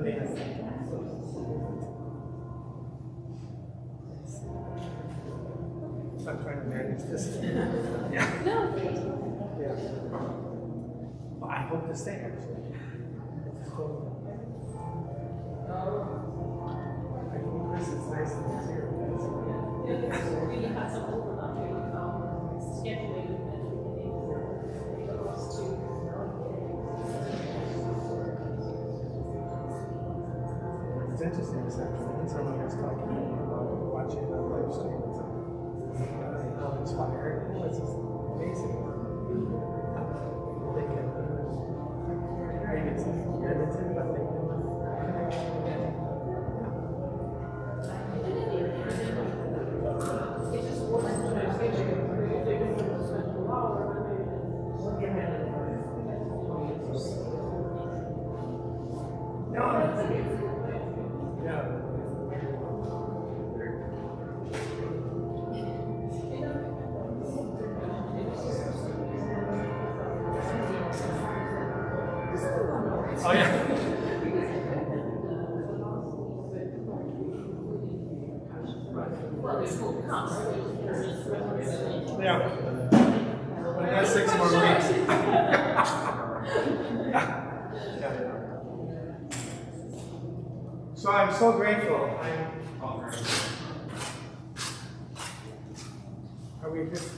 things. I'm trying to manage this. Yeah. Yeah. Well, I hope to stay actually. I think Chris is nice and he's here. We had some overlapping scheduling at the beginning for us to. It's interesting this afternoon. Someone was talking about watching a live stream and how inspired. It's just amazing. They can, maybe it's limited, but they can. It just wasn't Oh yeah. well, there's full concept. Yeah. Well, I got 6 more weeks. Yeah. So I'm so grateful. Are we just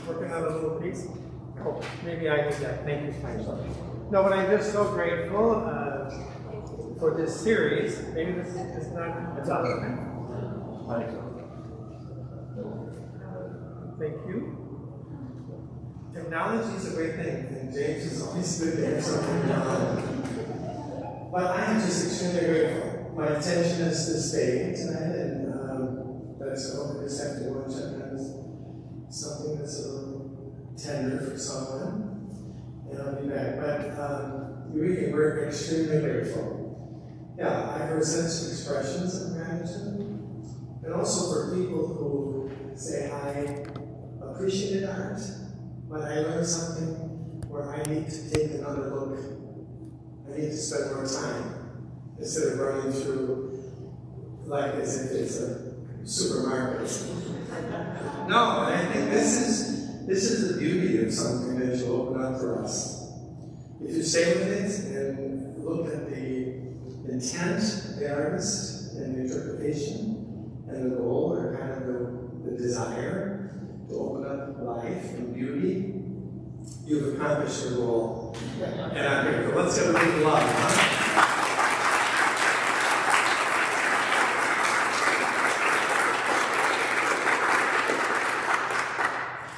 working on a little piece? Oh, maybe I need that. Thank you, myself. No, but I'm just so grateful for this series. Maybe this is not. It's on. Thank you. Technology is a great thing, and James is always good to have something on. But I am just extremely grateful. My intention is to stay tonight, and that's all. I just have to watch it as something that's a little tender for someone, and I'll be back. But we're extremely grateful. Yeah, I heard sense of expressions of gratitude, and also for people who say, I appreciated art, but I learned something where I need to take another look. I need to spend more time instead of running through like as if it's a supermarket. No, I think this is the beauty of something that you open up for us. If you stay with it and look at the intent of the artist and the interpretation and the goal, or kind of the desire to open up life and beauty, you've accomplished your goal. And I'm grateful. Let's give a big love, huh?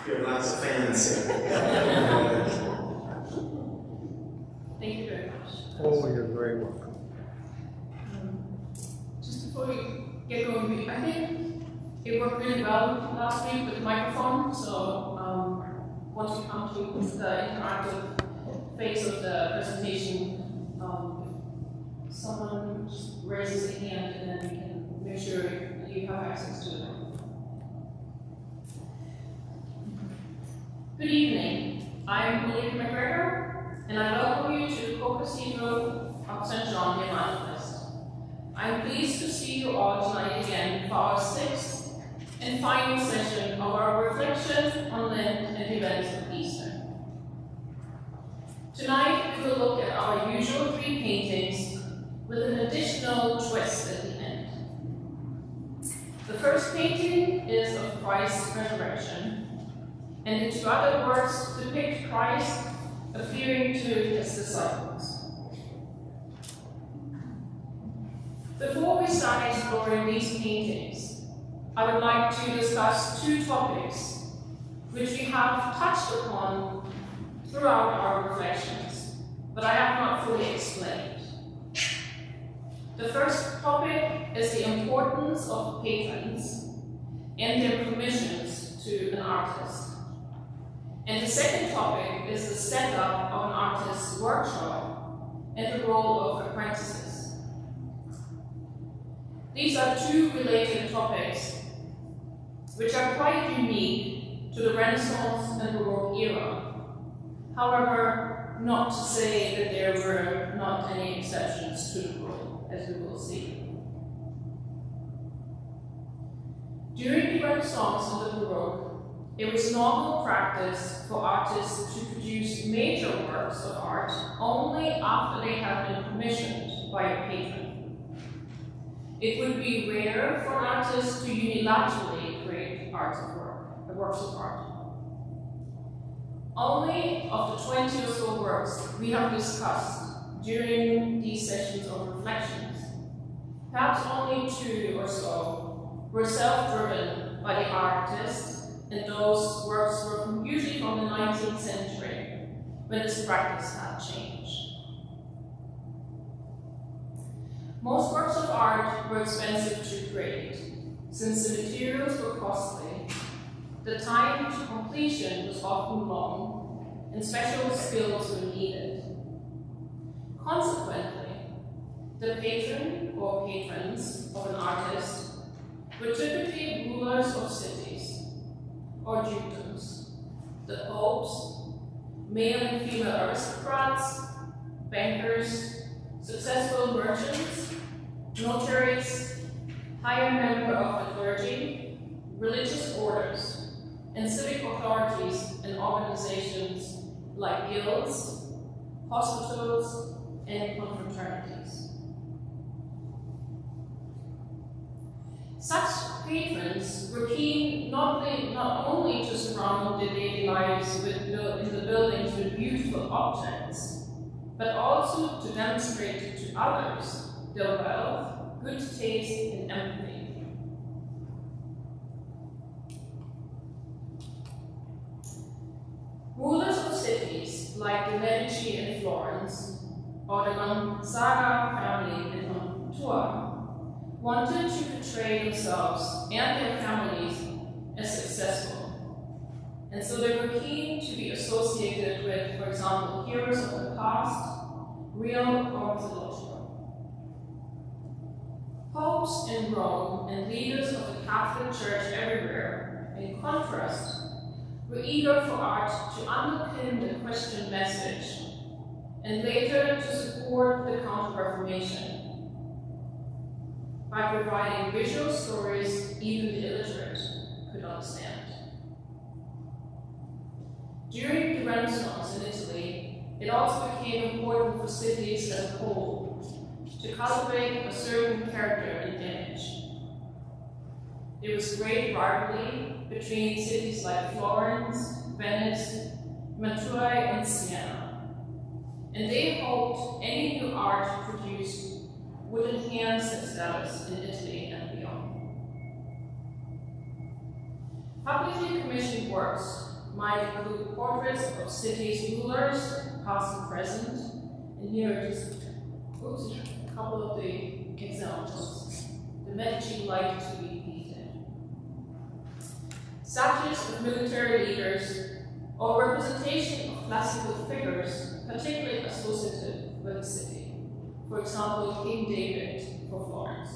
You have lots of fans here. Thank you very much. Oh, you're very welcome. Just before we get going, I think it worked really well last week with the microphone, so once we come to the interactive phase of the presentation, someone just raises a hand and then we can make sure you have access to it. Good evening. I'm Malik McGregor, and I welcome you to Co-Cathedral of St. John the Evangelist. I'm pleased to see you all tonight again for our 6th and final session of our reflection on Lent and the events of Easter. Tonight we will look at our usual 3 paintings with an additional twist at the end. The first painting is of Christ's resurrection, and the 2 other works depict Christ appearing to his disciples. Before we start exploring these paintings, I would like to discuss 2 topics which we have touched upon throughout our reflections, but I have not fully explained. The first topic is the importance of patrons and their permissions to an artist. And the second topic is the setup of an artist's workshop and the role of apprentices. These are 2 related topics which are quite unique to the Renaissance and Baroque era. However, not to say that there were not any exceptions to the rule, as we will see. During the Renaissance and the Baroque, it was normal practice for artists to produce major works of art only after they had been commissioned by a patron. It would be rare for an artist to unilaterally create works of art. Only of the 20 or so works we have discussed during these sessions of reflections, perhaps only 2 or so were self-driven by the artist, and those works were usually from the 19th century, when this practice had changed. Most works of art were expensive to create, since the materials were costly, the time to completion was often long, and special skills were needed. Consequently, the patron or patrons of an artist were typically rulers of cities or dukedoms, the popes, male and female aristocrats, bankers, successful merchants, notaries, higher member of the clergy, religious orders, and civic authorities and organizations like guilds, hospitals, and confraternities. Such patrons were keen not only to surround their daily lives in the buildings with beautiful objects, but also to demonstrate to others their wealth, good taste, and empathy. Rulers of cities like the Medici in Florence, or the Gonzaga family in Mantua, wanted to portray themselves and their families as successful, and so they were keen to be associated with, for example, heroes of the past, real or mythological. Popes in Rome and leaders of the Catholic Church everywhere, in contrast, were eager for art to underpin the Christian message, and later to support the Counter-Reformation by providing visual stories even the illiterate could understand. During the Renaissance in Italy, it also became important for cities as a whole to cultivate a certain character and image. There was great rivalry between cities like Florence, Venice, Mantua, and Siena, and they hoped any new art produced would enhance their status in Italy and beyond. Publicly commissioned works might include portraits of cities' rulers, past and present, and here are just a couple of the examples. The Medici liked to be painted. Statues of military leaders, or representation of classical figures, particularly associated with the city. For example, King David for Florence.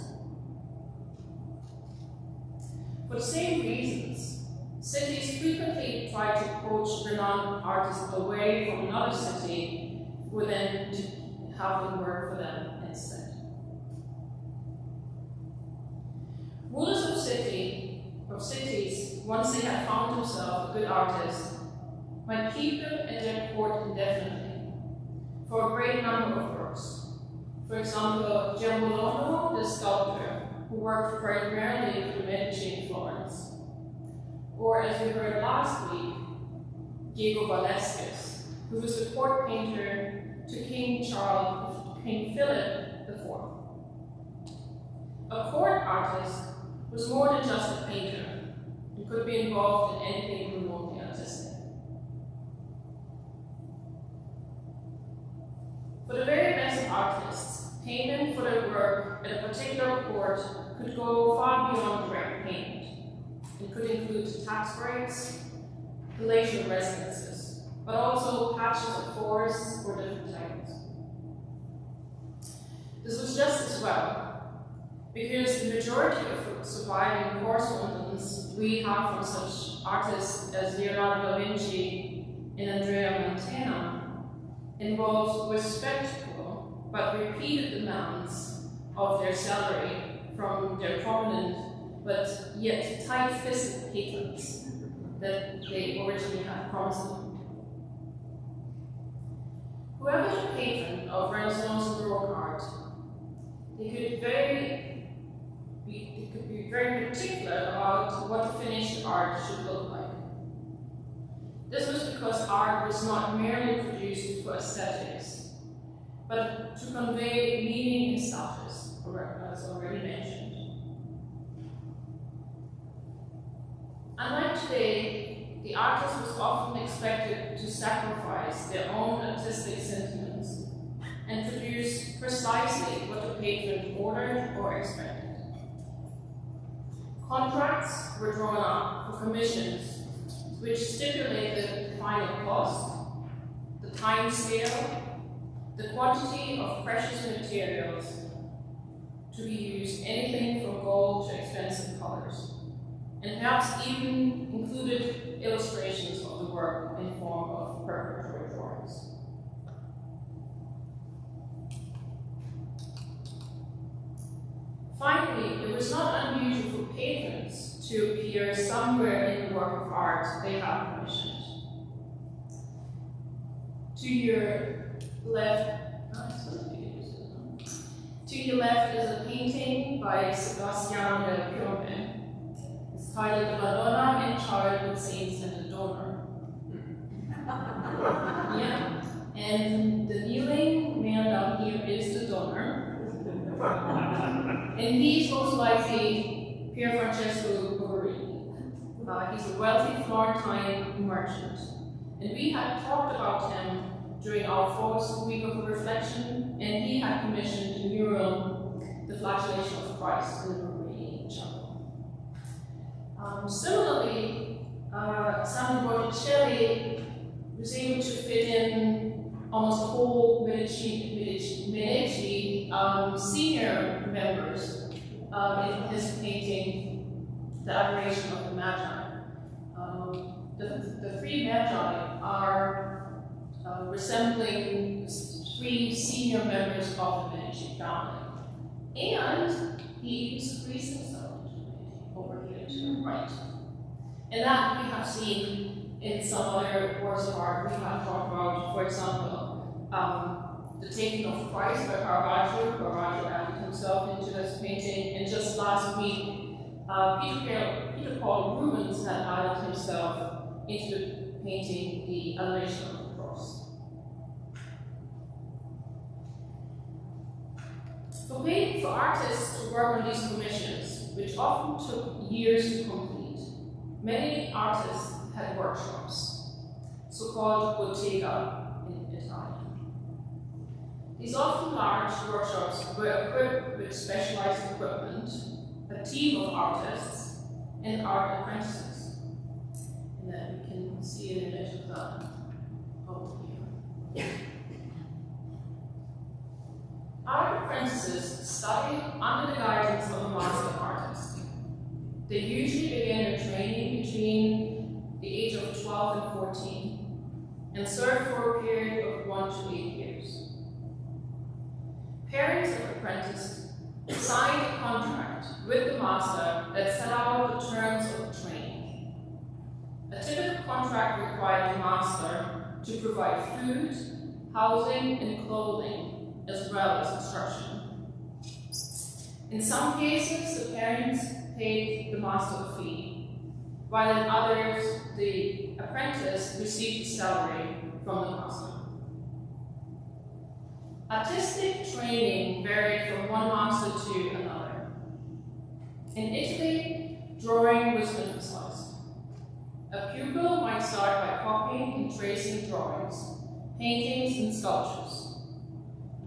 For the same reasons, cities frequently try to poach renowned artists away from another city for them to have them work for them instead. Rulers of cities, once they had found themselves a good artist, might keep them at their court indefinitely for a great number of works. For example, Giambolono, the sculptor, who worked primarily for the Medici in Florence. Or, as we heard last week, Diego Velázquez, who was the court painter to King Philip IV. A court artist was more than just a painter, and could be involved in anything remotely artistic. For the very best artists, payment for their work at a particular court could go far beyond direct payment. It could include tax breaks, palatial residences, but also patches of forests or different titles. This was just as well, because the majority of surviving correspondence we have from such artists as Leonardo da Vinci and Andrea Mantegna involves respectful but repeated demands of their salary from their prominent but yet tight-fisted patrons that they originally had promised them. Whoever the patron of Renaissance and Baroque art, they could be very particular about what the finished art should look like. This was because art was not merely produced for aesthetics, but to convey meaning and status, as already mentioned. Unlike today, the artist was often expected to sacrifice their own artistic sentiments and produce precisely what the patron ordered or expected. Contracts were drawn up for commissions which stipulated the final cost, the time scale, the quantity of precious materials to be used, anything from gold to expensive colors, and perhaps even included illustrations of the work in form of preparatory drawings. Finally, it was not unusual for patrons to appear somewhere in the work of art they had commissioned. To your left is a painting by Sebastiano del Piombe. It's titled "The Madonna and Child with Saints and the Donor." Yeah, and the kneeling man down here is the donor. And he's most likely Pier Francesco Boverini. He's a wealthy Florentine merchant. And we had talked about him during our fourth week of reflection, and he had commissioned the mural, The Flagellation of Christ, in the Boverini chapel. Similarly, Sandro Botticelli was able to fit in almost the whole Medici senior members in his painting, The Adoration of the Magi. The three Magi are resembling three senior members of the Medici family. And he even squeezed himself into the painting over here to the right. And that we have seen in some other works of art. We have talked about, for example, The Taking of Christ by Caravaggio. Caravaggio added himself into this painting. And just last week, Peter Paul Rubens had added himself into the painting, The Adoration of the Cross. For artists to work on these commissions, which often took years to complete, many artists had workshops, so-called bottega in Italian. These often large workshops were equipped with specialized equipment, a team of artists, and art apprentices. And then we can see an image of that over here. Art apprentices study under the guidance of a master artist. They usually begin their training between the age of 12 and 14 and serve for a period of 1 to 8 years. Parents of apprentices sign a contract with the master that set out the terms of the training. A typical contract required the master to provide food, housing, and clothing, as well as instruction. In some cases, the parents paid the master a fee, while in others, the apprentice received a salary from the master. Artistic training varied from one master to another. In Italy, drawing was emphasized. A pupil might start by copying and tracing drawings, paintings, and sculptures.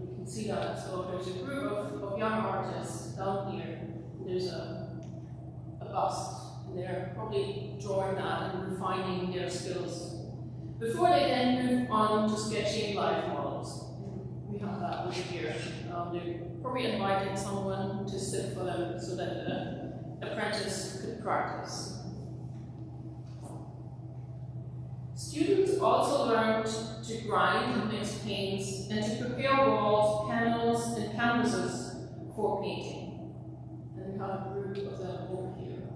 You can see that. So there's a group of young artists down here. There's a bust, and they're probably drawing that and refining their skills before they then move on to sketching life models. We have that over here. They're probably inviting someone to sit for them so that the apprentice could practice. Students also learned to grind and mix paints and to prepare walls, panels, and canvases for painting. And we have a group of them over here.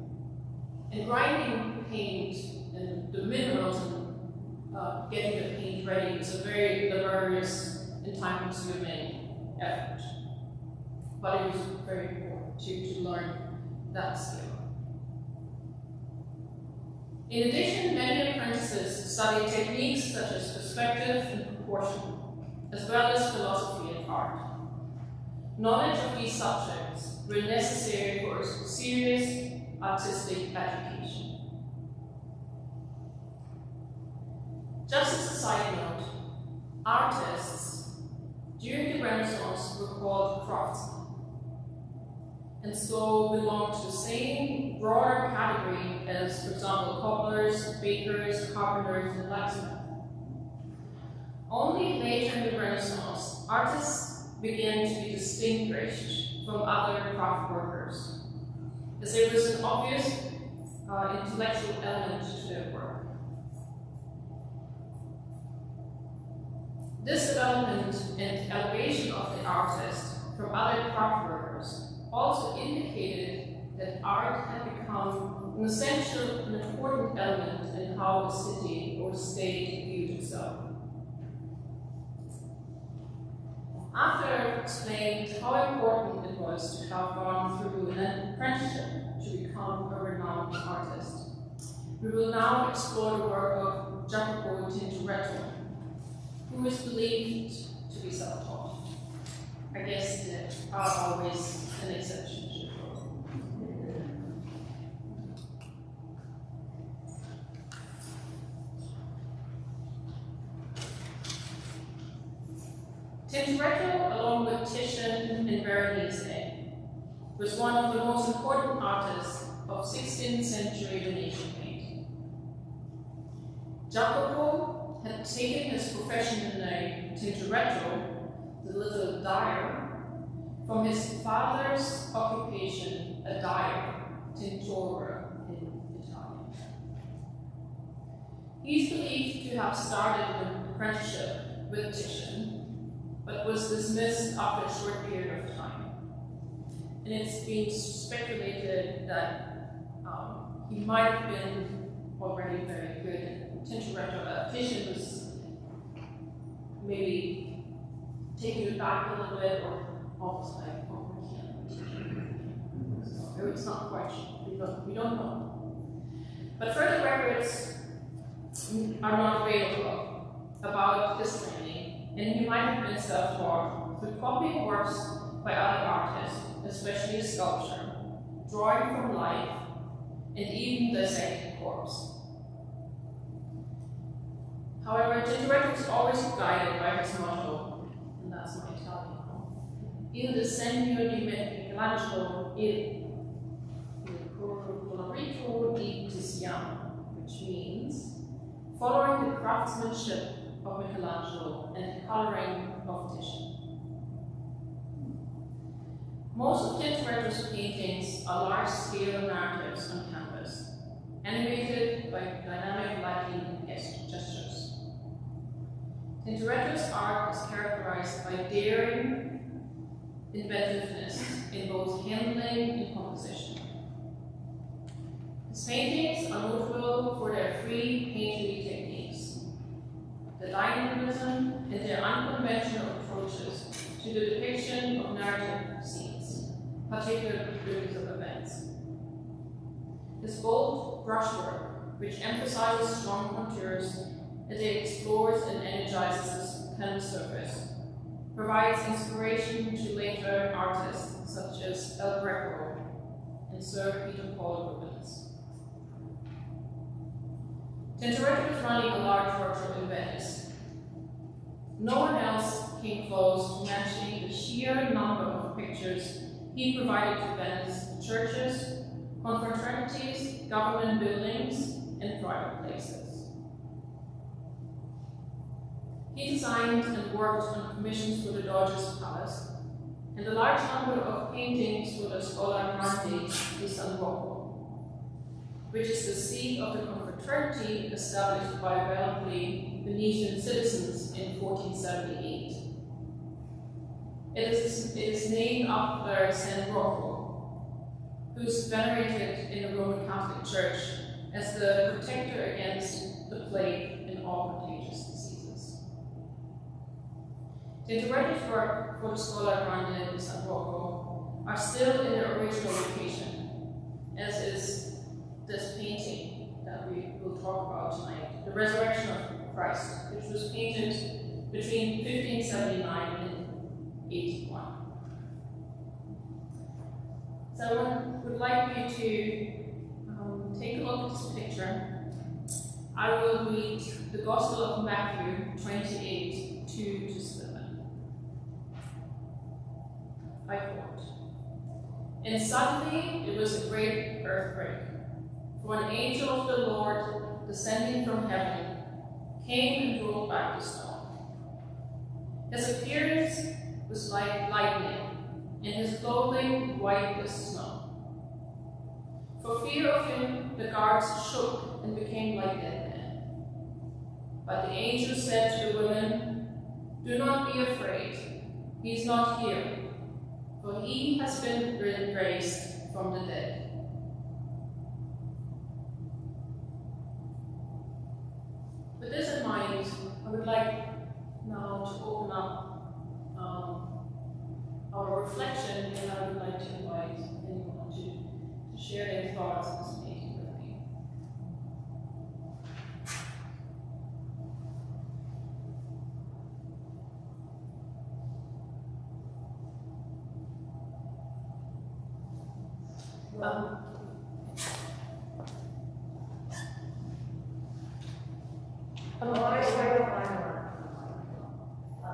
And grinding paint and the minerals and getting the paint ready is a very laborious and time-consuming effort. But it was very important to learn that skill. In addition, many apprentices studied techniques such as perspective and proportion, as well as philosophy and art. Knowledge of these subjects were necessary for a serious artistic education. Just as a side note, artists during the Renaissance were called craftsmen, and so belonged to the same broader category as, for example, cobblers, bakers, carpenters, and blacksmiths. Only later in the Renaissance, artists began to be distinguished from other craft workers, as there was an obvious intellectual element to their work. This development and elevation of the artist from other craft workers also indicated that art had become an essential and important element in how a city or state viewed itself. After I've explained how important it was to have gone through an apprenticeship to become a renowned artist, we will now explore the work of Jacopo Tintoretto, who is believed to be self-taught. I guess there are always an exception. Tintoretto, along with Titian and Veronese, was one of the most important artists of 16th century Venetian painting. Jacopo had taken his professional name, Tintoretto, the little dyer, from his father's occupation, a dyer, tintore in Italian. He is believed to have started an apprenticeship with Titian, but was dismissed after a short period of time. And it's been speculated that he might have been already very good. Tintoretto, Titian was maybe taking it back a little bit, or almost like, oh, we can't. So it's not quite sure. We don't know. But further records are not available about his training, and he might have been self-taught through copying works by other artists, especially sculpture, drawing from life, and even dissecting corpse. However, Tintoretto was always guided by his motto, and that's my Italian. Il disegno di Michelangelo il colorito di Tiziano, which means following the craftsmanship of Michelangelo and the coloring of Titian. Most of Tintoretto's paintings are large-scale narratives on canvas, animated by dynamic lighting and gestures. Tintoretto's art is characterized by daring inventiveness in both handling and composition. His paintings are notable for their free painterly techniques, the dynamism, and their unconventional approaches to the depiction of narrative scenes, particularly biblical events. His bold brushwork, which emphasizes strong contours as it explores and energizes the canvas surface, provides inspiration to later artists such as El Greco and Sir Peter Paul Rubens. Tintoretto was running a large workshop in Venice. No one else came close to matching the sheer number of pictures he provided to Venice churches, confraternities, government buildings, and private places. He designed and worked on commissions for the Doge's Palace, and a large number of paintings for the Scuola Grande di San Rocco. which is the seat of the confraternity established by wealthy Venetian citizens in 1478. It is named after Saint Rocco, who is venerated in the Roman Catholic Church as the protector against the plague and all contagious diseases. The interpretive work for the Scuola Grande di San Rocco are still in their original location, as is this painting that we will talk about tonight, the Resurrection of Christ, which was painted between 1579 and 81. So I would like you to take a look at this picture. I will read the Gospel of Matthew 28, 2-7. I quote, "And suddenly there was a great earthquake, for an angel of the Lord, descending from heaven, came and rolled back the stone. His appearance was like lightning, and his clothing white as snow. For fear of him, the guards shook and became like dead men. But the angel said to the women, 'Do not be afraid. He is not here, for he has been raised from the dead.'" With this in mind, I would like now to open up our reflection, and I would like to invite anyone to share their thoughts on this painting with me.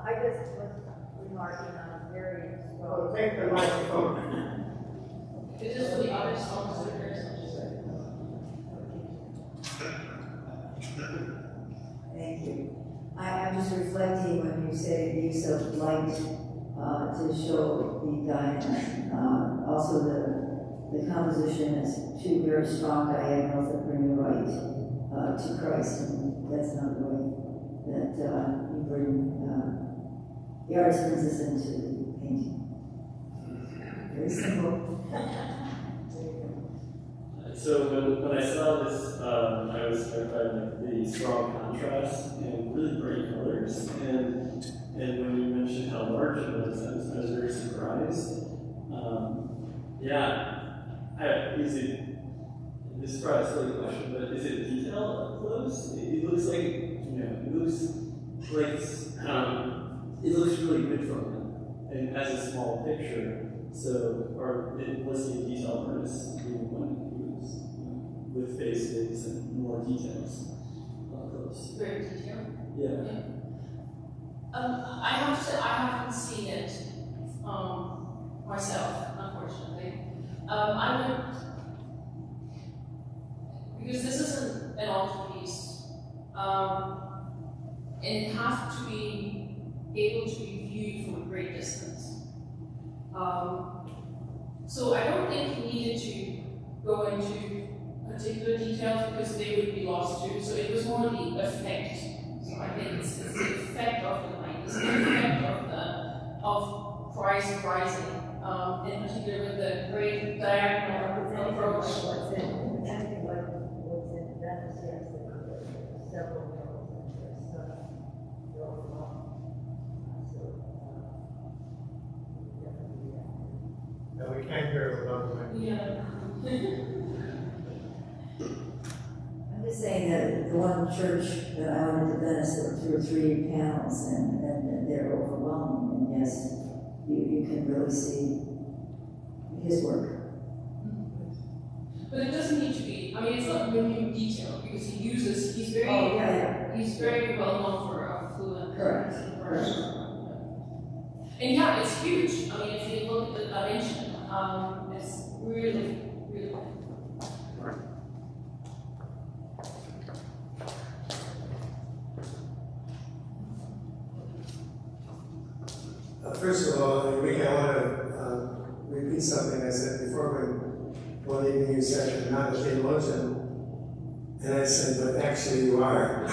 I just was remarking on very Well, take the microphone. It is for the other songs that are very Thank you. I'm just reflecting when you say the use of light to show the diamonds. Also the composition is two very strong diagonals that bring the light to Christ, and that's not the way that you bring the artist brings us into the painting. Very simple. So when I saw this, I was struck by the strong contrast and really bright colors. And when you mentioned how large it was, I was very surprised. This is probably a silly question, but is it detailed up close? It looks like, it looks really good from it, and as a small picture. So, was he a detail artist when he was with faces and more details up close? Very detailed. Yeah. I have to say, I haven't seen it myself, unfortunately. I would, because this isn't an altarpiece, and it has to be able to be viewed from a great distance. So I don't think he needed to go into particular details because they would be lost too. So it was more the effect. So I think it's the effect of the light, it's the effect of Christ rising, in particular with the great diagonal approach. Anything like what's in Venice, yes, several murals and there's stuff going on. No, we can't hear without the mic. Yeah. I'm just saying that the one church that I went to Venice, there were 2 or 3 panels, and they're overwhelming. And yes, you can really see his work. But it doesn't need to be. I mean, it's not really detailed because he's very, Oh, yeah. he's very well known for a fluent. Correct. And yeah, it's huge. I mean, if you look at the dimension, it's really, really big. First of all, Enrique, I want to repeat something I said before when you said you're not a theologian. And I said, but actually you are a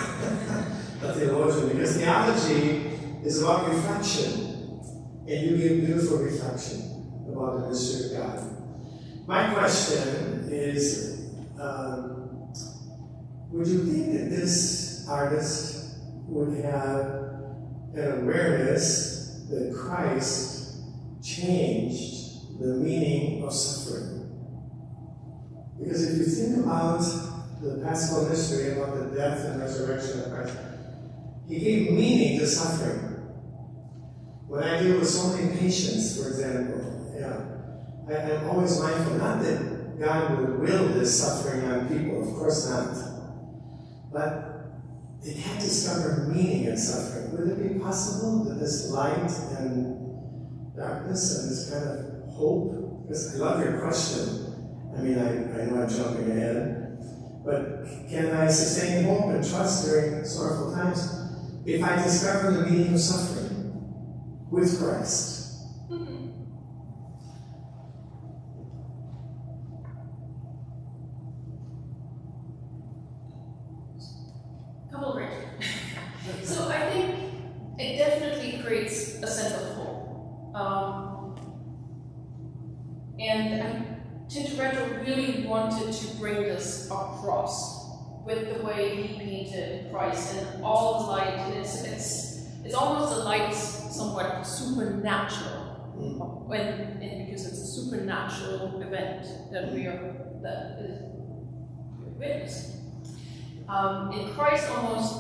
theologian, because theology is about reflection, and you give beautiful reflection about the mystery of God. My question is, would you think that this artist would have an awareness that Christ changed the meaning of suffering? Because if you think about the Paschal mystery, about the death and resurrection of Christ, he gave meaning to suffering. When I deal with so many patients, for example, I'm always mindful, not that God would will this suffering on people, of course not, but they can't discover meaning in suffering. Would it be possible that this light and darkness and this kind of hope, because I love your question, I mean, I know I'm jumping ahead, but can I sustain hope and trust during sorrowful times if I discover the meaning of suffering with Christ? Couple of answers. So I think it definitely creates a sense of hope. And Tintoretto really wanted to bring this across with the way he painted Christ and all the light. And it's almost a light somewhat supernatural, because it's a supernatural event that is witnessing. In Christ almost,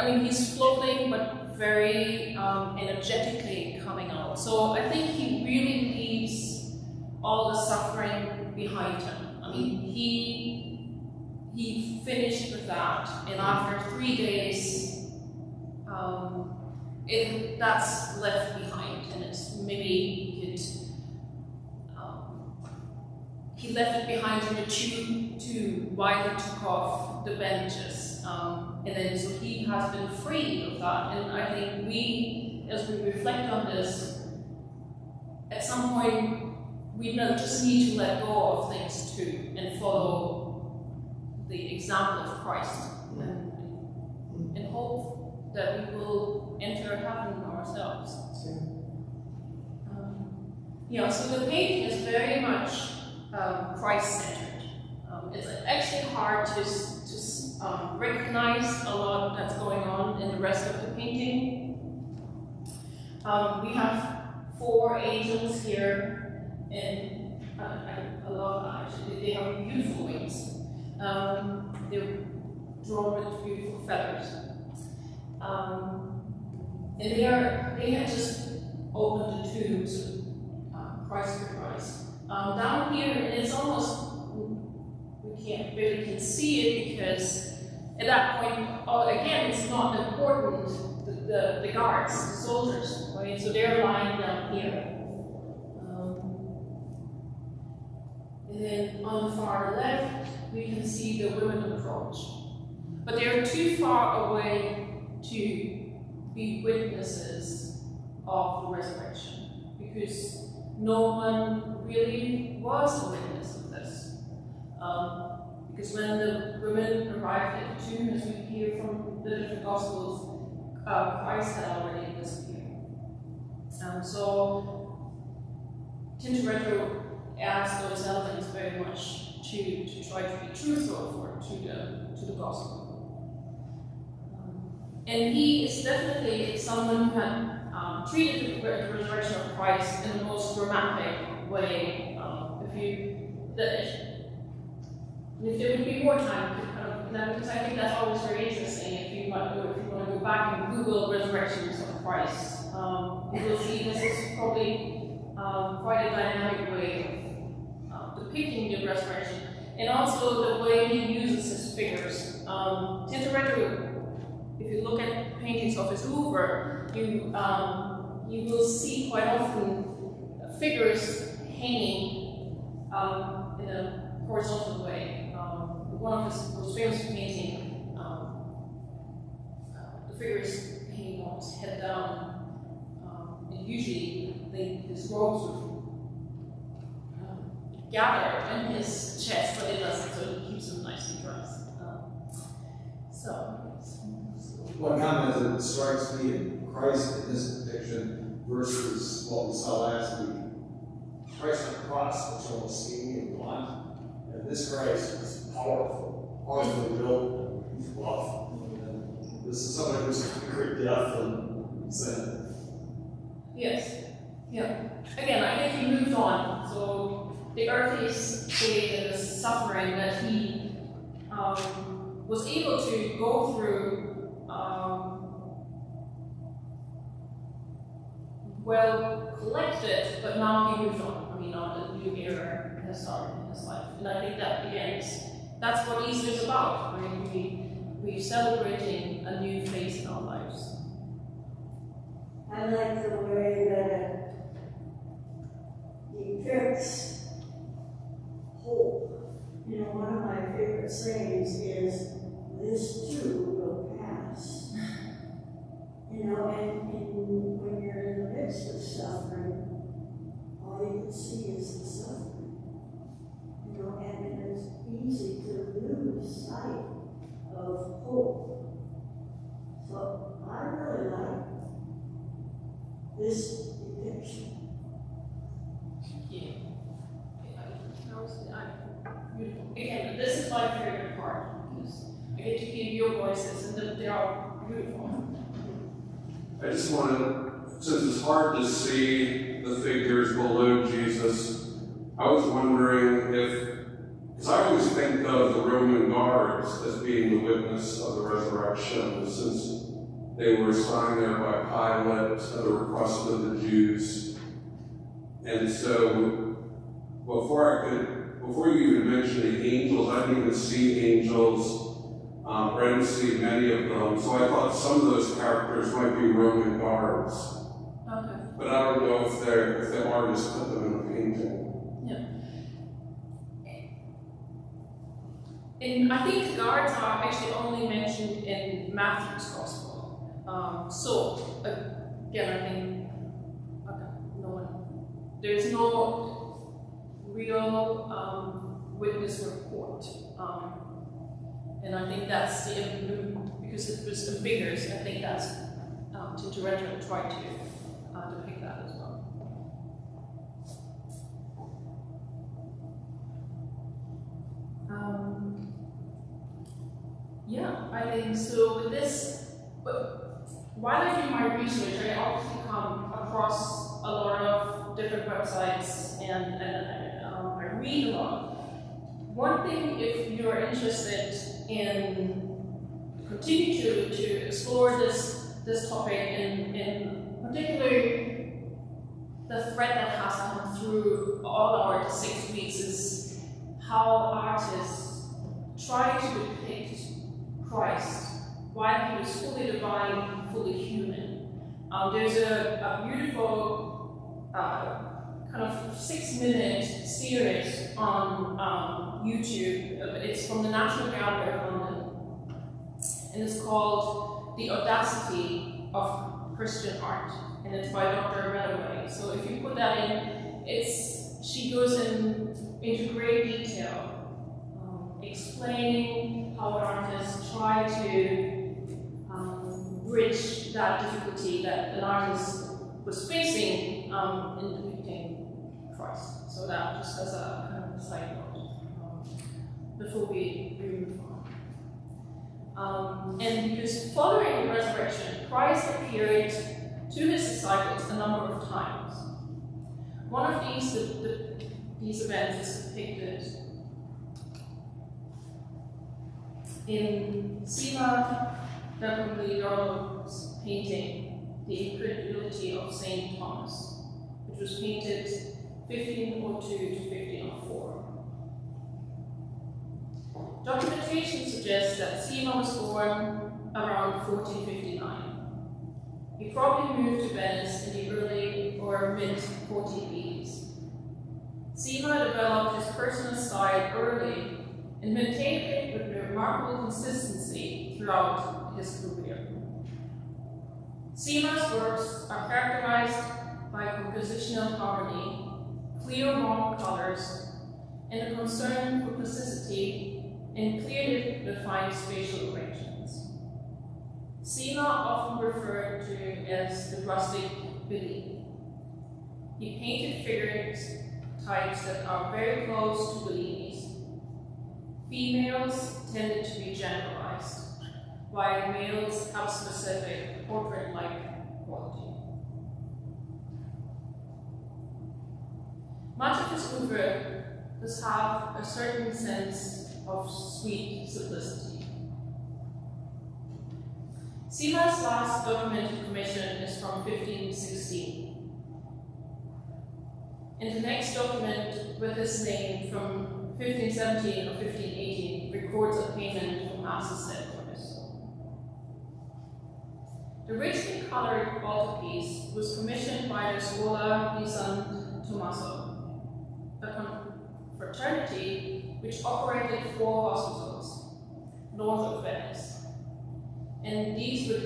he's floating but very energetically coming out. So I think he really leaves all the suffering behind him. He finished with that, and after 3 days, that's left behind, and it's maybe he left it behind in a tube while he took off the bandages, and then so he has been free of that. And I think we, as we reflect on this, at some point we just need to let go of things too and follow the example of Christ and hope that we will enter heaven ourselves. So the painting is very much Christ-centered. It's actually hard to recognize a lot that's going on in the rest of the painting. We have 4 angels here, and I love that actually. They have beautiful wings. They're drawn with beautiful feathers. And they had just opened the tombs of Christ for Christ. Down here, and it's almost, we can't really see it because at that point, again, it's not important, the guards, the soldiers, right? So they're lying down here. And then on the far left, we can see the women approach. But they're too far away to be witnesses of the resurrection, because no one really was a witness of this. Because when the women arrived at the tomb, as we hear from the different Gospels, Christ had already disappeared. So Tintoretto asked those elements very much to try to be truthful to the Gospel. And he is definitely someone who had treated the resurrection of Christ in the most dramatic way. If there would be more time, because I think that's always very interesting. If you want to go back and Google resurrections of Christ, you will see this is probably quite a dynamic way of depicting the resurrection, and also the way he uses his figures. Tintoretto, if you look at paintings of his Louvre, you will see quite often figures hanging in a horizontal way. One of his most famous paintings, the figure is hanging on his head down, and usually his robes would gather in his chest, but it doesn't, so he keeps them nicely dressed. One comment that strikes me in Christ in this depiction versus what we saw last week. Christ on the cross was almost skinny and blunt, and this Christ was powerfully built, he's buff. And this is someone who's conquered death and sin. Yes. Yeah. Again, I think he moved on. So the earthly state and the suffering that he was able to go through well collected, but now he moved on. I mean, now the new era has started in his life. And I think that, again, that's what Easter is about. I mean, we're celebrating a new phase in our lives. I like the way that it depicts hope. You know, one of my favorite sayings is, "This too will pass." You know, and when you're in the midst of suffering, all you can see is the suffering. You know, and it's easy to lose sight of hope. So I really like this depiction. Yeah. Beautiful. Again, this is my favorite part because I get to hear your voices and they are beautiful. I just want to, since it's hard to see the figures below Jesus, I was wondering because I always think of the Roman guards as being the witness of the resurrection, since they were assigned there by Pilate at the request of the Jews. And so, before you even mentioned the angels, I didn't even see angels. I didn't see many of them, so I thought some of those characters might be Roman guards. Okay. But I don't know if the artist put them in the painting. Yeah. And I think guards are actually only mentioned in Matthew's Gospel. Again, I think there's no real witness report. And I think that's because it was the figures, I think that's Tintoretto tried to depict that as well. Yeah, I think so with this, but while I do my research, I obviously come across a lot of different websites and I read a lot. One thing, if you're interested in continue to explore this topic, in particular the thread that has come through all our 6 weeks is how artists try to depict Christ while he was fully divine and fully human. There's a beautiful kind of 6-minute series on YouTube. It's from the National Gallery of London, and it's called The Audacity of Christian Art, and it's by Dr. Redaway. So if you put that in, she goes into great detail, explaining how artists try to bridge that difficulty that an artist was facing in depicting Christ. So that just as a kind of side note before we move on. And because following the resurrection, Christ appeared to his disciples a number of times. One of these events is depicted in Sima Berkeley's painting, The Incredulity of St. Thomas, which was painted 1502 to 1504. Documentation suggests that Sima was born around 1459. He probably moved to Venice in the early or mid-1480s. Sima developed his personal style early and maintained it with remarkable consistency throughout his career. Sima's works are characterized by compositional harmony, clear warm colors, and a concern for plasticity and clearly defined spatial arrangements. Sima often referred to as the rustic Bellini. He painted figure types that are very close to Bellini's. Females tended to be generalized, while males have specific portrait-like quality. Much of his oeuvre does have a certain sense of sweet simplicity. Sima's last documented commission is from 1516. And the next document with his name from 1517 or 1518 records a payment from Massaset for this. The richly colored altarpiece was commissioned by the Scuola di San Tommaso, a fraternity which operated 4 hospitals north of Venice, and these were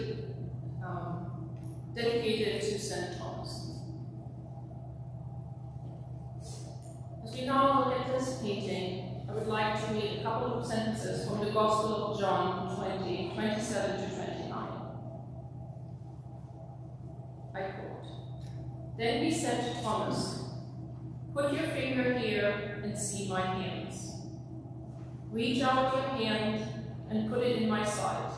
dedicated to St. Thomas. As we now look at this painting, I would like to read a couple of sentences from the Gospel of John 20, 27 to 29. I quote, "Then he said to Thomas, 'Put your finger here and see my hands. Reach out your hand and put it in my side.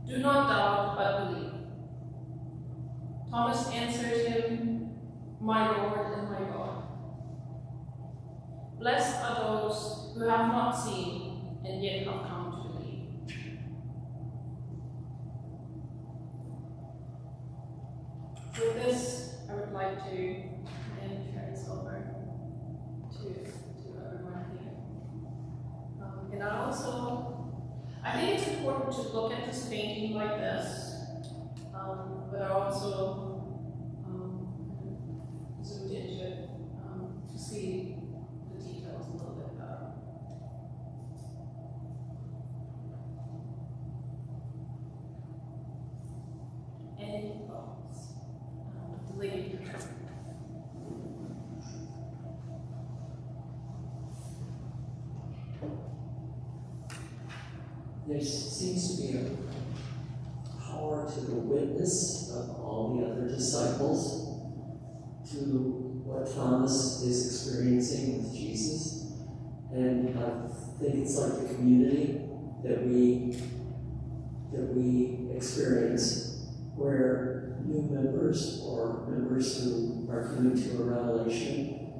Do not doubt, but believe.' Thomas answered him, 'My Lord and my God.' Blessed are those who have not seen and yet have come to believe." With this, I would like to then turn this over to everyone here. And I think it's important to look at this painting like this, but I also zoomed into it to see the details a little bit better. Any thoughts? Lady. There seems to be a power to the witness of all the other disciples to what Thomas is experiencing with Jesus. And I think it's like the community that we experience, where new members or members who are coming to a revelation,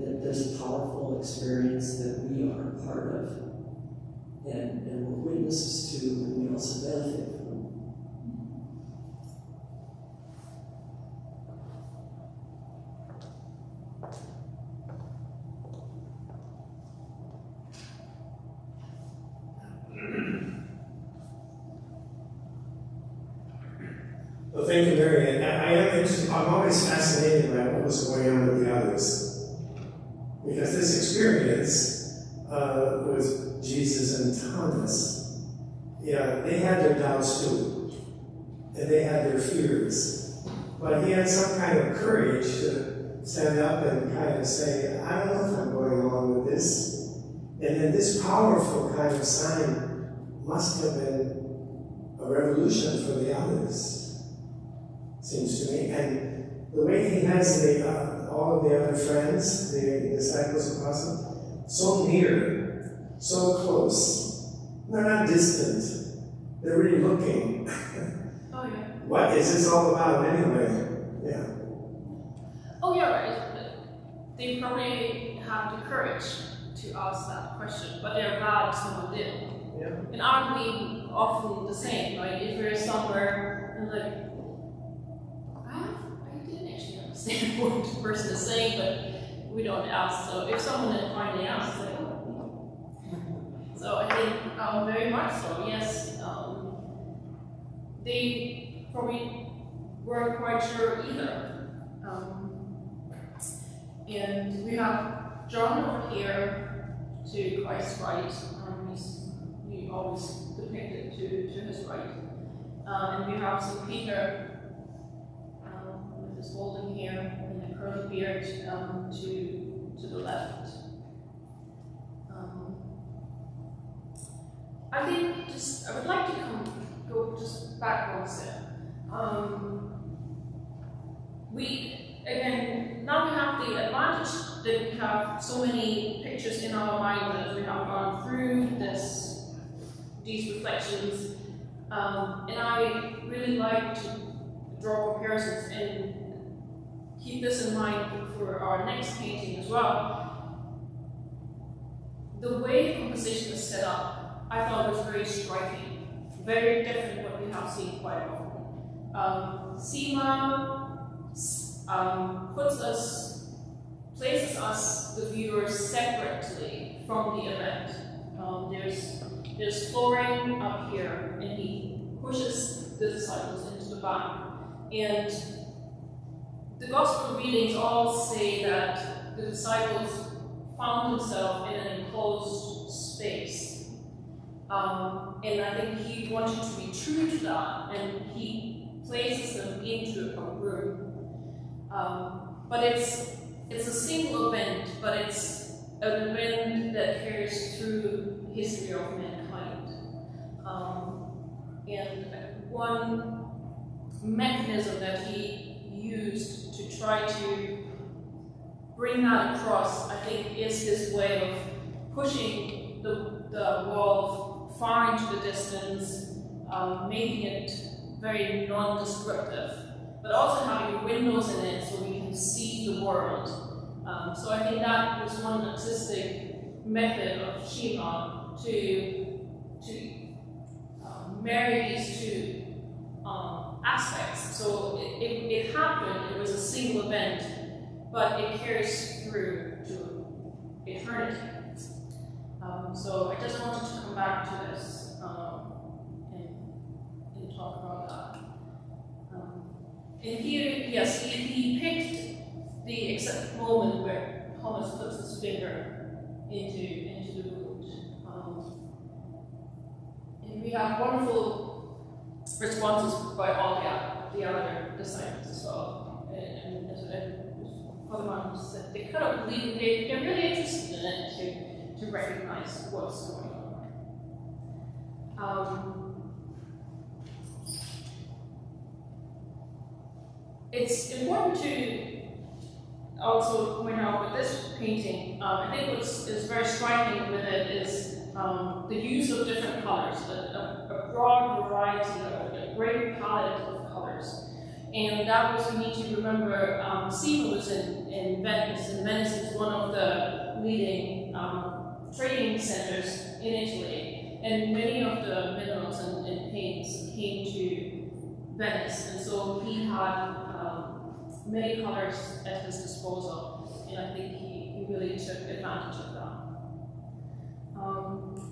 that there's a powerful experience that we are a part of. And we're witnesses to, and we also benefit from. Well, thank you, Mary. And I'm always fascinated by what was going on with the others. Because this experience with Jesus and Thomas, yeah, they had their doubts too. And they had their fears. But he had some kind of courage to stand up and kind of say, I don't know if I'm going along with this. And then this powerful kind of sign must have been a revolution for the others, seems to me. And the way he has all of the other friends, the disciples and apostles, so near, so close. They're not distant. They're really looking. Oh, yeah. What is this all about anyway? Yeah. Oh, yeah, right. They probably have the courage to ask that question, but they're glad someone did. Yeah. And aren't we often the same? Like, if we're somewhere and like, I didn't actually understand what the person is saying, but we don't ask. So if someone finally asks, like, oh. So I think very much so, yes. They probably weren't quite sure either. And we have John over here to Christ's right. He always depicted to his right. And we have St. Peter with his golden hair and a curly beard to the left. I think I would like to go just back one step. Now we have the advantage that we have so many pictures in our mind as we have gone through these reflections, and I really like to draw comparisons and keep this in mind for our next painting as well. The way the composition is set up, I thought was very striking, very different from what we have seen quite often. Seema places us, the viewers, separately from the event. There's flooring up here, and he pushes the disciples into the back. And the gospel readings all say that the disciples found themselves in an enclosed space. And I think he wanted to be true to that, and he places them into a room. But it's a single event, but it's an event that carries through the history of mankind. And one mechanism that he used to try to bring that across, I think, is his way of pushing the wall far into the distance, making it very non-descriptive, but also having windows in it so we can see the world. So I think that was one artistic method of Shima to marry these two aspects. So it happened, it was a single event, but it carries through to eternity. So I just wanted to come back to this and talk about that. And here, yes, he picked the exact moment where Thomas puts his finger into the wound. And we have wonderful responses by all the other disciples as well. And Father Martin said they kind of believe they're really interested in it to recognize what's going on. It's important to also point out with this painting, I think what's very striking with it is the use of different colors, a broad variety, a great palette of colors. And that was, we need to remember, Seema was in Venice, and Venice is one of the leading trading centers in Italy. And many of the minerals and paints came to Venice, and so he had many colors at his disposal, and I think he really took advantage of that.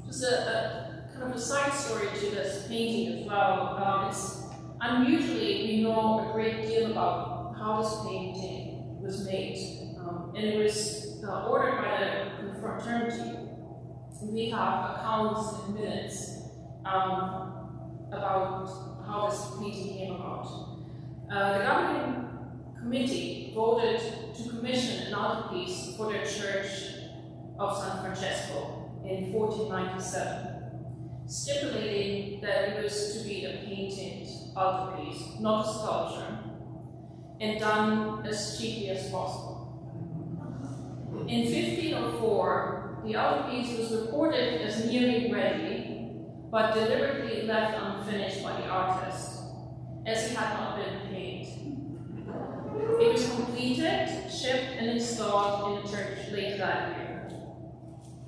Just a kind of a side story to this painting as well. It's unusually we know a great deal about how this painting was made, and it was ordered by the confraternity. We have accounts and minutes about how this painting came about. The governing committee voted to commission an altarpiece for their church of San Francesco in 1497, stipulating that it was to be a painted altarpiece, not a sculpture, and done as cheaply as possible. In 1504, the altarpiece was reported as nearly ready, but deliberately left unfinished by the artist, as it had not been paid. It was completed, shipped, and installed in the church later that year.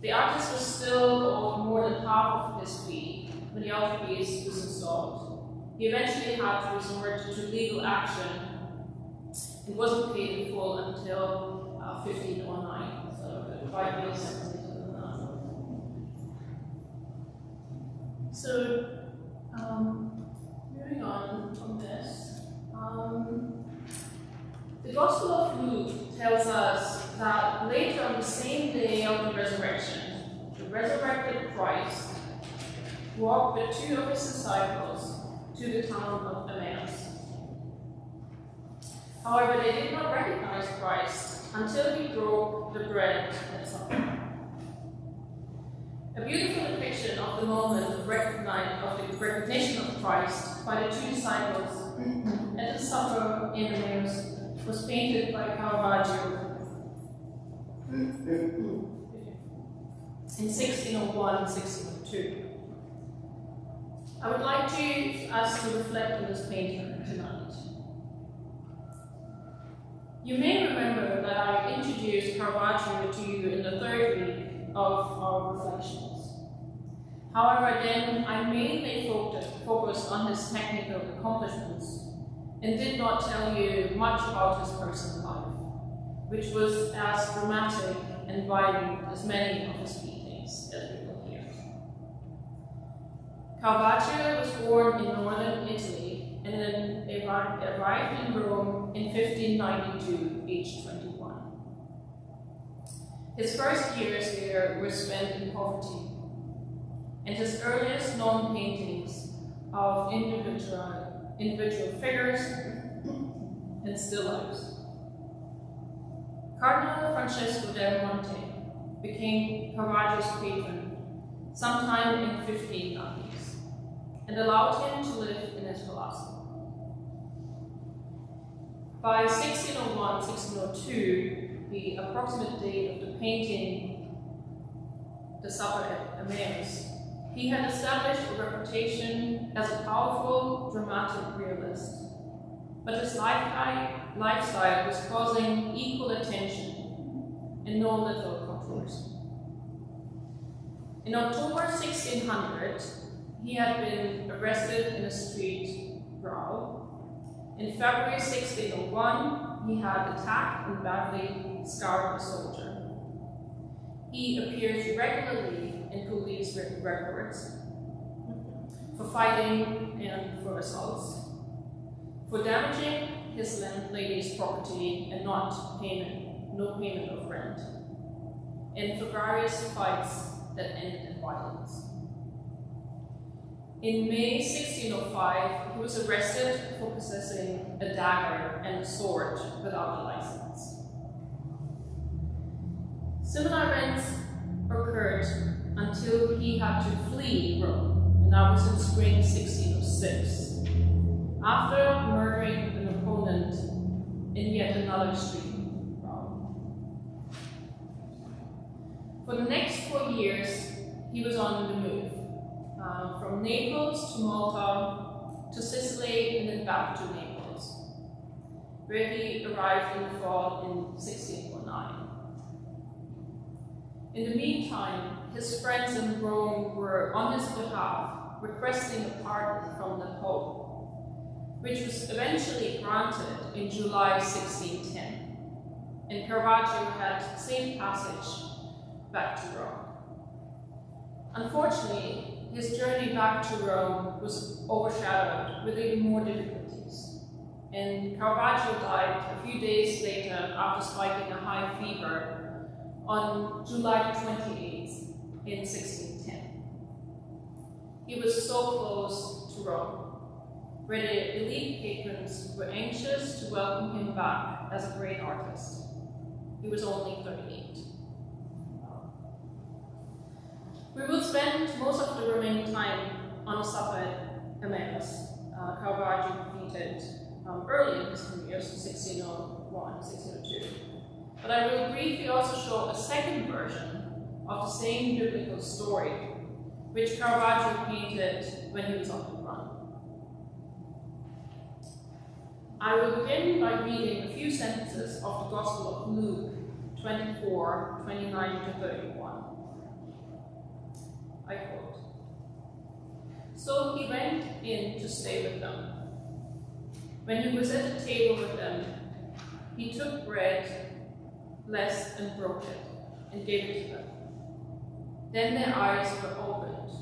The artist was still owed more than half of his fee when the altarpiece was installed. He eventually had to resort to legal action. It wasn't paid in full until 1509, so 5 years later than that. So, moving on from this. The Gospel of Luke tells us that later on the same day of the resurrection, the resurrected Christ walked with two of his disciples to the town of Emmaus. However, they did not recognize Christ until he broke the bread at supper. A beautiful depiction of the moment of the recognition of Christ by the two disciples at the supper in Emmaus was painted by Caravaggio in 1601 and 1602. I would like us to reflect on this painting tonight. You may remember that I introduced Caravaggio to you in the third week of our reflections. However, then I mainly focused on his technical accomplishments and did not tell you much about his personal life, which was as dramatic and violent as many of his paintings, as we will hear. Caravaggio was born in northern Italy and then arrived in Rome in 1592, aged 21. His first years there were spent in poverty, and his earliest known paintings of individual figures and still lifes. Cardinal Francesco del Monte became Caravaggio's patron sometime in 1590s and allowed him to live in his palazzo. By 1601, 1602, the approximate date of the painting, The Supper at Emmaus, he had established a reputation as a powerful, dramatic realist, but his lifestyle was causing equal attention and no little controversy. In October 1600, he had been arrested in a street brawl. In February 1601, he had attacked and badly scarred a soldier. He appears regularly in police records for fighting and for assaults, for damaging his landlady's property and no payment of rent, and for various fights that ended in violence. In May 1605, he was arrested for possessing a dagger and a sword without a license. Similar events occurred until he had to flee Rome, and that was in spring 1606, after murdering an opponent in yet another street brawl. For the next 4 years, he was on the move. From Naples to Malta to Sicily and then back to Naples, where he arrived in the fall in 1609. In the meantime, his friends in Rome were on his behalf requesting a pardon from the Pope, which was eventually granted in July 1610, and Caravaggio had safe passage back to Rome. Unfortunately, his journey back to Rome was overshadowed with even more difficulties, and Caravaggio died a few days later after spiking a high fever on July 28th in 1610. He was so close to Rome, where the elite patrons were anxious to welcome him back as a great artist. He was only 38. We will spend most of the remaining time on a supper at Emmaus. Caravaggio painted early in his career, so 1601, 1602. But I will briefly also show a second version of the same biblical story, which Caravaggio painted when he was on the run. I will begin by reading a few sentences of the Gospel of Luke 24, 29 to 31. I quote, "So he went in to stay with them. When he was at the table with them, he took bread, blessed and broke it, and gave it to them. Then their eyes were opened,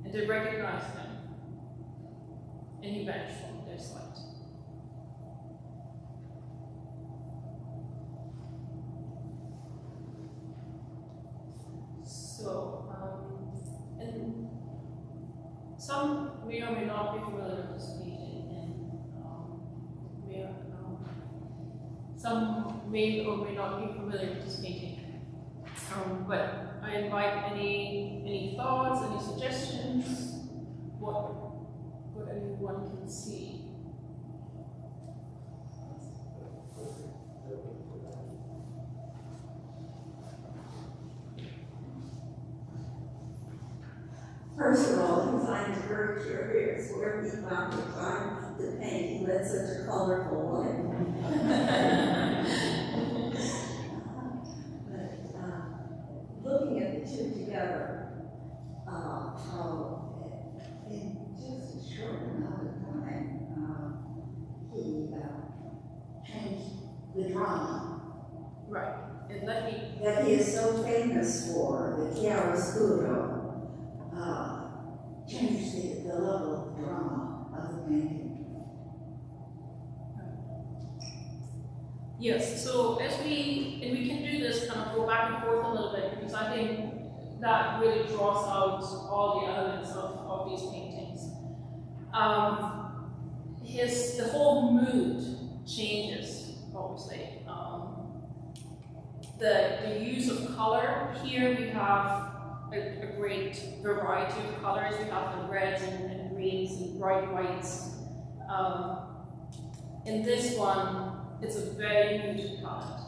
and they recognized him, and he vanished from their sight." So, and some may or may not be familiar with this painting, and some may or may not be familiar with this painting. But I invite any thoughts, any suggestions, what anyone can see. First of all, he finds it very curious where he found the time to paint. He led such a colorful life. Looking at the two together, in just a short amount of time, he changed the drama. Right, and that he is so famous for, the chiaroscuro, changed the level of drama of the painting. Yes, so as we can do this, kind of go back and forth a little bit, because I think that really draws out all the elements of these paintings. The whole mood changes, obviously. The use of color, here we have a great variety of colors. We have the reds and greens and bright whites. In this one, it's a very muted palette.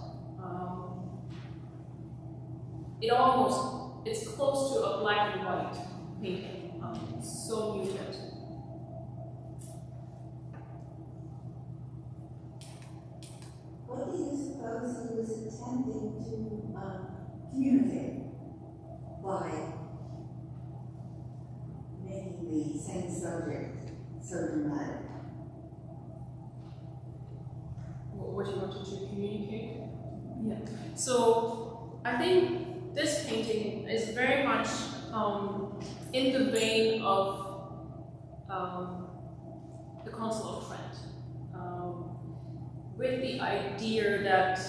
It's close to a black and white painting. It's so muted. What do you suppose he was attempting to communicate by making the same subject so dramatic? What you wanted to communicate? Yeah. So I think this painting is very much in the vein of the Council of Trent, with the idea that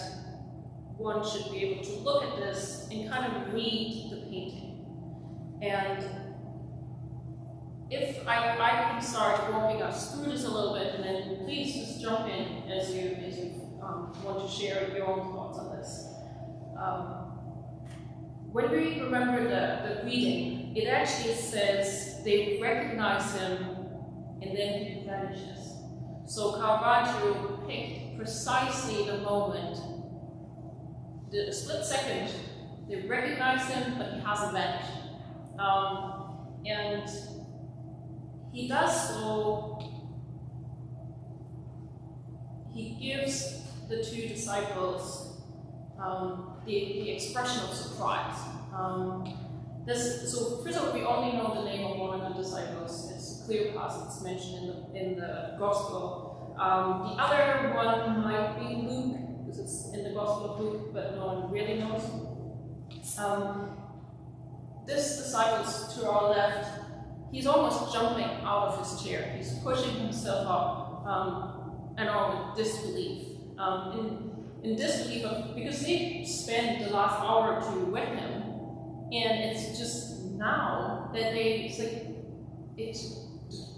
one should be able to look at this and kind of read the painting. And if I can start walking us through this a little bit, and then please just jump in as you want to share your own thoughts on this. When we remember the reading, it actually says they recognize him and then he vanishes. So Caravaggio picked precisely the moment, the split second, they recognize him, but he hasn't vanished. And he does so, he gives the two disciples the expression of surprise. So first of all, we only know the name of one of the disciples. It's Cleopas. It's mentioned in the Gospel. The other one might be Luke, because it's in the Gospel of Luke, but no one really knows. This disciple to our left, he's almost jumping out of his chair. He's pushing himself up, and all with disbelief. In disbelief because they spent the last hour or two with him, and it's just now that it's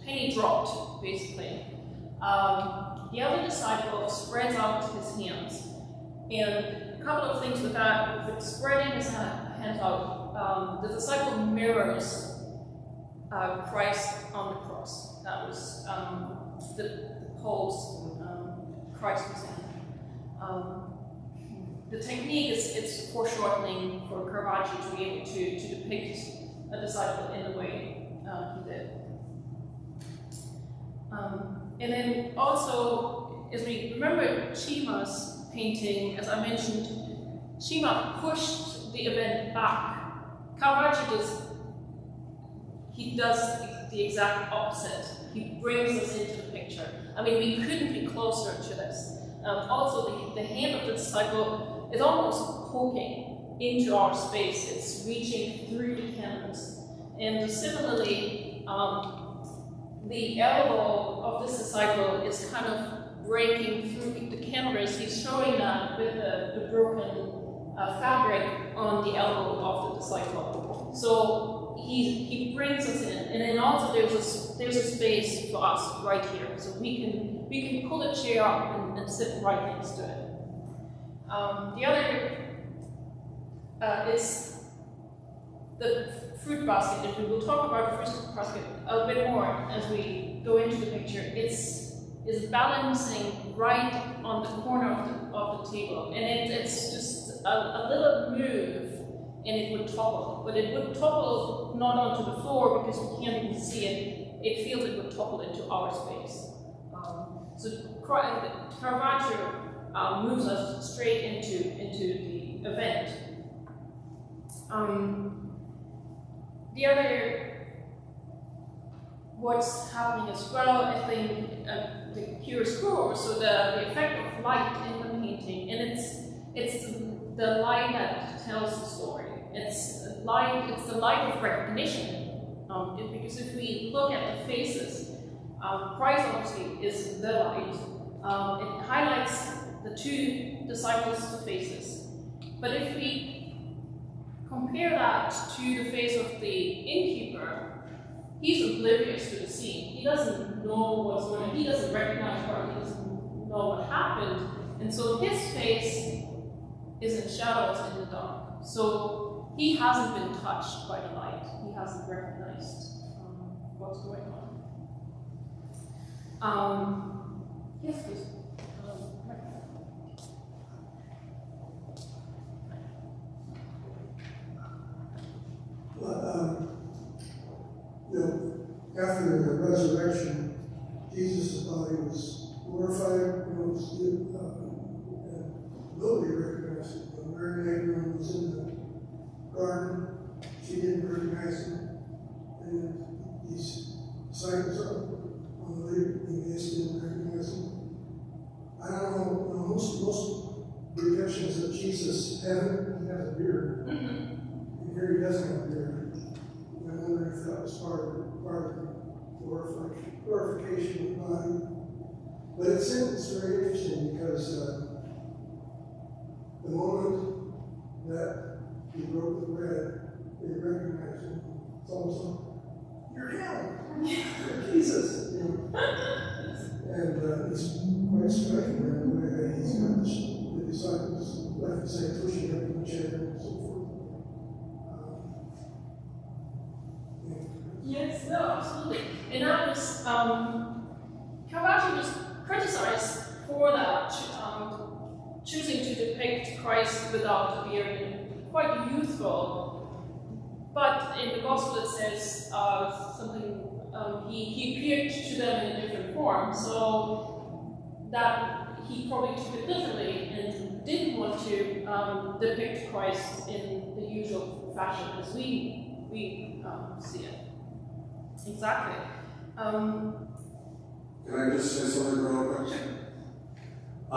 penny dropped, basically. The other disciple spreads out his hands, and a couple of things with that, with spreading his hands out, the disciple mirrors Christ on the cross. That was the pose Christ was in. The technique is foreshortening for Caravaggio to be able to depict a disciple in the way he did. And then also, as we remember Cima's painting, as I mentioned, Cima pushed the event back. Caravaggio does the exact opposite. He brings us into the picture. I mean, we couldn't be closer to this. Also, the hand of the disciple is almost poking into our space. It's reaching through the canvas. And similarly, the elbow of this disciple is kind of breaking through the canvas. He's showing that with the broken fabric on the elbow of the disciple. So he brings us in. And then also there's a space for us right here. So we can pull a chair up and sit right next to it. The other is the fruit basket. And we will talk about the fruit basket a bit more as we go into the picture. Is balancing right on the corner of the table, and it's just a little move, and it would topple. But it would topple not onto the floor because we can't even see it. It feels it would topple into our space. So Caravaggio moves us straight into the event. The other, what's happening as well, I think, the chiaroscuro, so the effect of light in the painting, and it's the light that tells the story. It's the light of recognition. Because if we look at the faces, Christ obviously is the light. It highlights the two disciples' faces. But if we compare that to the face of the innkeeper, he's oblivious to the scene. He doesn't know what's going on. He doesn't recognize her. He doesn't know what happened. And so his face is in shadows in the dark. So he hasn't been touched by the light. He hasn't recognized what's going on. Yes, please. After the resurrection, Jesus' body was glorified. Nobody recognized him. Mary Magdalene was in the garden. She didn't recognize him. And these disciples on the way, they didn't recognize him. I don't know, most depictions of Jesus he has a beard. And here he doesn't have a beard. I wonder if that was part of the glorification of the body. But it's very interesting because the moment that he broke the bread, they recognized him. It's almost like, you're him! You're Jesus! And it's quite striking the way that he's got the disciples, like I say, pushing him in the chair and so forth. Yes, no, absolutely. And that was, Caravaggio was criticized for that, choosing to depict Christ without a beard, quite youthful. But in the Gospel it says something, he appeared to them in a different form, so that he probably took it literally and didn't want to depict Christ in the usual fashion as we see it. Exactly. Can I just say something real quick? I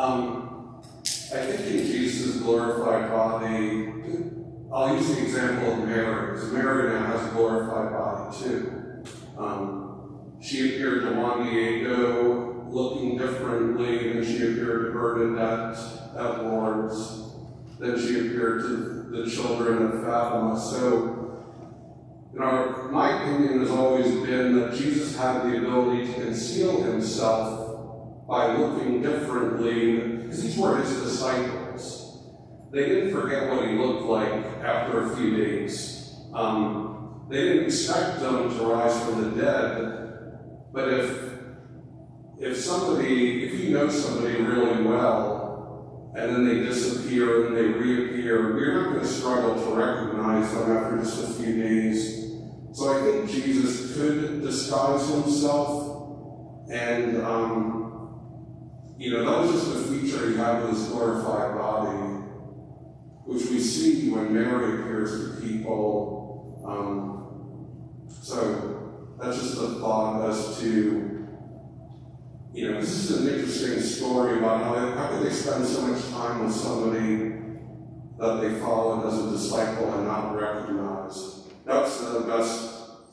think in Jesus' glorified body, I'll use the example of Mary, because Mary now has a glorified body too. She appeared to Juan Diego looking differently than she appeared to Bernadette at Lourdes, than she appeared to the children of Fatima. So, my opinion has always been that Jesus had the ability to conceal himself by looking differently, because these were his disciples. They didn't forget what he looked like after a few days. They didn't expect him to rise from the dead, but if you know somebody really well, and then they disappear and they reappear, you're not going to struggle to recognize them after just a few days. So I think Jesus could disguise himself, and that was just a feature he had with his glorified body, which we see when Mary appears to people. So that's just a thought as to, this is an interesting story about how could they spend so much time with somebody that they followed as a disciple and not recognize. That's the best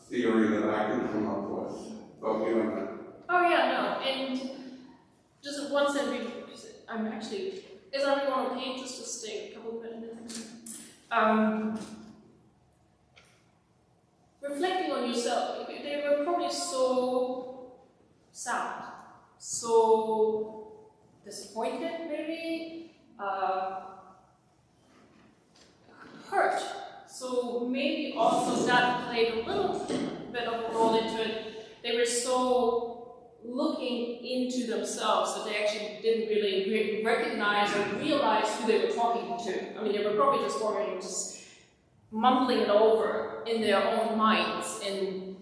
theory that I can come up with. But we don't know. Oh yeah, no, and just one sentence, because I'm actually, is everyone okay just to stay a couple of minutes? Reflecting on yourself, they were probably so sad, so disappointed maybe, hurt So maybe also that played a little bit of a role into it. They were so looking into themselves that they actually didn't really recognize or realize who they were talking to. I mean, they were probably just mumbling it over in their own minds, and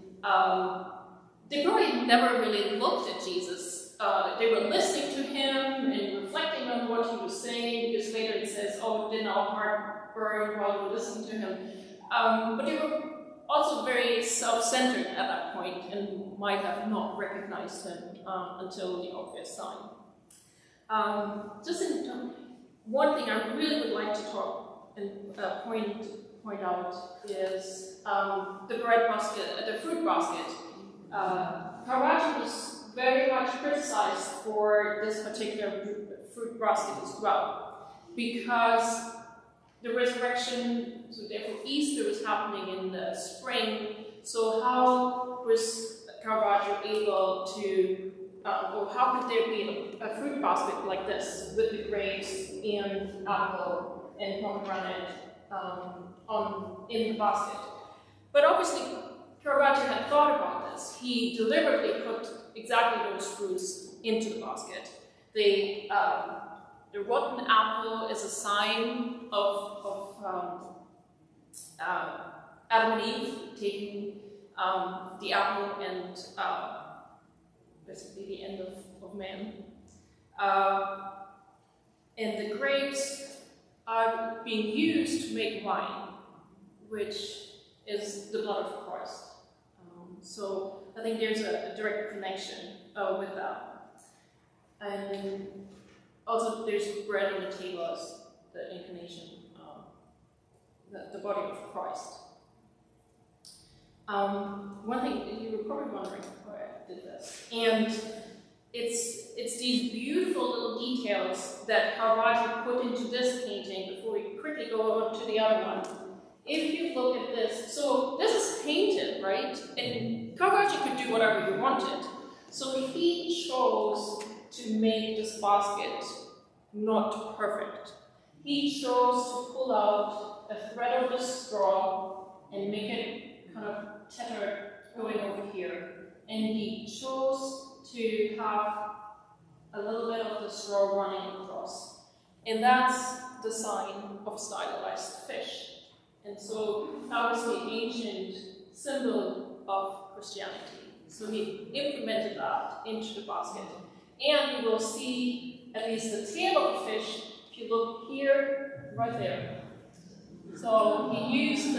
they probably never really looked at Jesus. They were listening to him and reflecting on what he was saying, because later it says, "Oh, didn't our heart burn while we were listening to him?" But they were also very self-centered at that point and might have not recognized him until the obvious sign. One thing I really would like to talk and point out is the bread basket, the fruit basket. Caravaggio was very much criticized for this particular fruit basket as well, because the resurrection, so therefore Easter, was happening in the spring. So how was Caravaggio able to, or how could there be a fruit basket like this with the grapes and apple and pomegranate in the basket? But obviously Caravaggio had thought about this. He deliberately put exactly those fruits into the basket. The rotten apple is a sign of Adam and Eve taking the apple and basically the end of man. And the grapes are being used to make wine, which is the blood of Christ. So I think there's a direct connection with that. And then also there's bread on the table as the incarnation, the body of Christ. One thing you were probably wondering why I did this, and it's these beautiful little details that Caravaggio put into this painting before we quickly go on to the other one. If you look at this, so this is painted, right? And Caravaggio could do whatever he wanted. So he chose to make this basket not perfect. He chose to pull out a thread of the straw and make it kind of tether going over here. And he chose to have a little bit of the straw running across. And that's the sign of stylized fish. And so that was the ancient symbol of Christianity. So he implemented that into the basket. And you will see at least the tail of the fish, if you look here, right there. So he used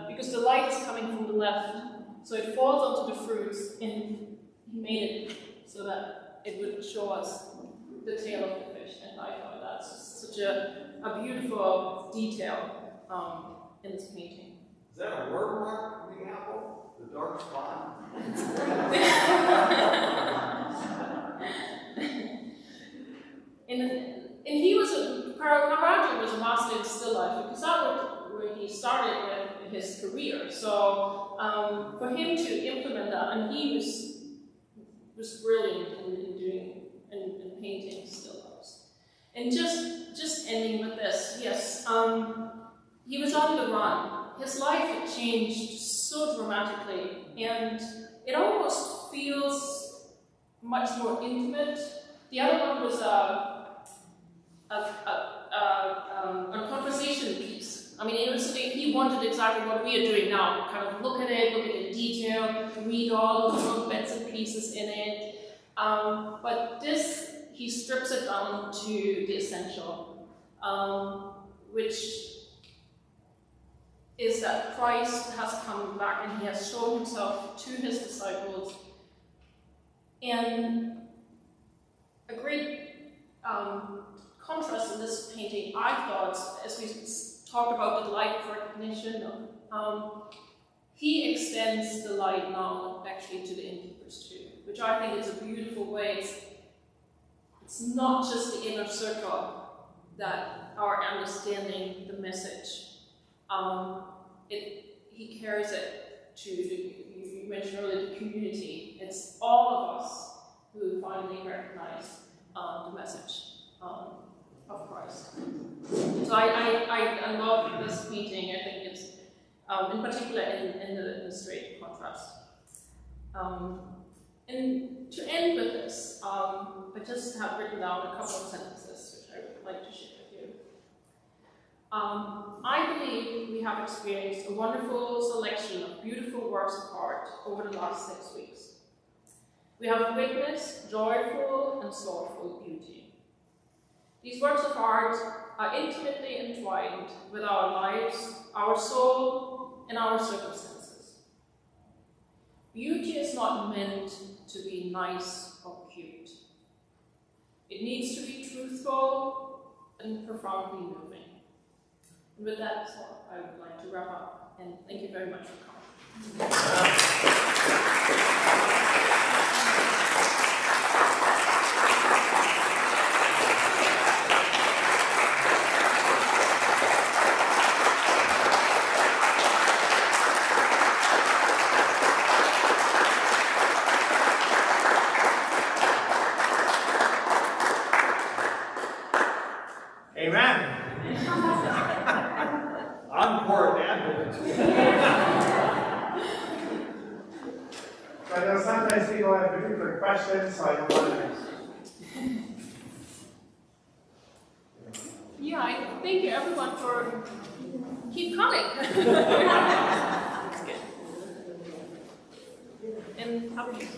because the light is coming from the left, so it falls onto the fruits, and he made it so that it would show us the tail of the fish. And I thought that's such a beautiful detail in this painting. Is that a word mark on the apple? The dark spot? And he was Caravaggio was a master in still life, because that was where he started his career. So for him to implement that, and he was brilliant in doing and painting still lifes. And just ending with this, yes, he was on the run. His life had changed so dramatically, and it almost feels much more intimate. The other one was a conversation piece. I mean, he wanted exactly what we are doing now. Kind of look at the detail, read all the little bits and pieces in it. But this, he strips it down to the essential, which is that Christ has come back and he has shown himself to his disciples. And a great contrast in this painting, I thought, as we talked about the light of recognition, he extends the light now actually to the innkeepers too, which I think is a beautiful way. It's not just the inner circle that are understanding the message. He carries it to, you mentioned earlier, the community. It's all of us who finally recognize the message of Christ. So I love this painting. I think it's in particular in the straight contrast. And to end with this, I just have written down a couple of sentences which I would like to share with you. I believe we have experienced a wonderful selection of beautiful works of art over the last 6 weeks. We have witnessed joyful and sorrowful beauty. These works of art are intimately entwined with our lives, our soul, and our circumstances. Beauty is not meant to be nice or cute. It needs to be truthful and profoundly moving. And with that, I would like to wrap up, and thank you very much for coming. Amen. Encore advocate. So I know sometimes people have particular questions, so I don't want to. Yeah, I thank you everyone for keep coming. That's good. And how are you?